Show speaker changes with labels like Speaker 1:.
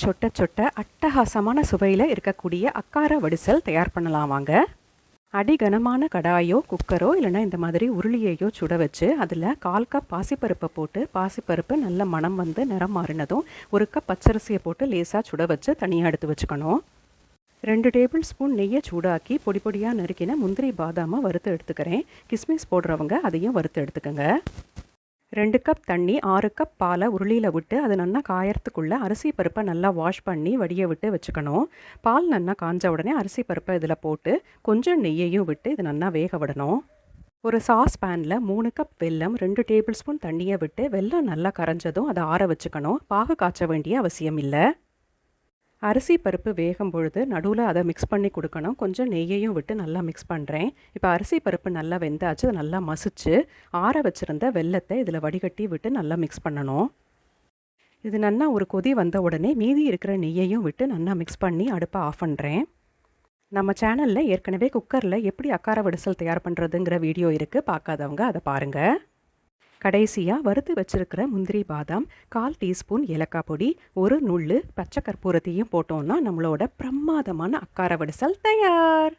Speaker 1: சொட்ட சொட்ட அட்டகாசமான சுவையில் இருக்கக்கூடிய அக்கார வடிசல் தயார் பண்ணலாம் வாங்க. அடிகனமான கடாயோ குக்கரோ இல்லைனா இந்த மாதிரி உருளியையோ சுட வச்சு அதில் 1/4 கப் பாசிப்பருப்பை போட்டு பாசிப்பருப்பு நல்ல மணம் வந்து நிறம் மாறினதும் 1 கப் பச்சரிசியை போட்டு லேசாக சுட வச்சு தனியாக எடுத்து வச்சுக்கணும். 2 டேபிள் ஸ்பூன் நெய்யை சூடாக்கி பொடி பொடியாக நறுக்கின முந்திரி பாதாமை வறுத்து எடுத்துக்கிறேன். கிஸ்மிஸ் போடுறவங்க அதையும் வறுத்து எடுத்துக்கோங்க. 2 கப் தண்ணி 6 கப் பாலை உருளியில் விட்டு அது நல்லா காயறதுக்குள்ளே அரிசி பருப்பை நல்லா வாஷ் பண்ணி வடிய விட்டு வச்சுக்கணும். பால் நல்லா காஞ்ச உடனே அரிசி பருப்பை இதில் போட்டு கொஞ்சம் நெய்யையும் விட்டு இது நல்லா வேக விடணும். ஒரு சாஸ் பேனில் 3 கப் வெல்லம் 2 டேபிள் ஸ்பூன் தண்ணியை விட்டு வெல்லம் நல்லா கரைஞ்சதும் அதை ஆற வச்சுக்கணும். பாகு காய்ச்ச வேண்டிய அவசியம் இல்லை. அரிசி பருப்பு வேகும் பொழுது நடுவில் அதை மிக்ஸ் பண்ணி கொடுக்கணும். கொஞ்சம் நெய்யையும் விட்டு நல்லா மிக்ஸ் பண்ணுறேன். இப்போ அரிசி பருப்பு நல்லா வெந்தாச்சு. அதை நல்லா மசிச்சு ஆற வச்சுருந்த வெல்லத்தை இதில் வடிகட்டி விட்டு நல்லா மிக்ஸ் பண்ணணும். இது நல்லா ஒரு கொதி வந்த உடனே மீதி இருக்கிற நெய்யையும் விட்டு நல்லா மிக்ஸ் பண்ணி அடுப்பை ஆஃப் பண்ணுறேன். நம்ம சேனலில் ஏற்கனவே குக்கரில் எப்படி அக்கார வடிசல் தயார் பண்ணுறதுங்கிற வீடியோ இருக்குது. பார்க்காதவங்க அதை பாருங்கள். கடைசியாக வறுத்து வச்சுருக்கிற முந்திரி பாதாம் 1/4 டீஸ்பூன் ஏலக்காய் பொடி 1 நுள்ளு பச்சை கற்பூரத்தையும் போட்டோன்னா நம்மளோட பிரமாதமான அக்கார வடிசல் தயார்.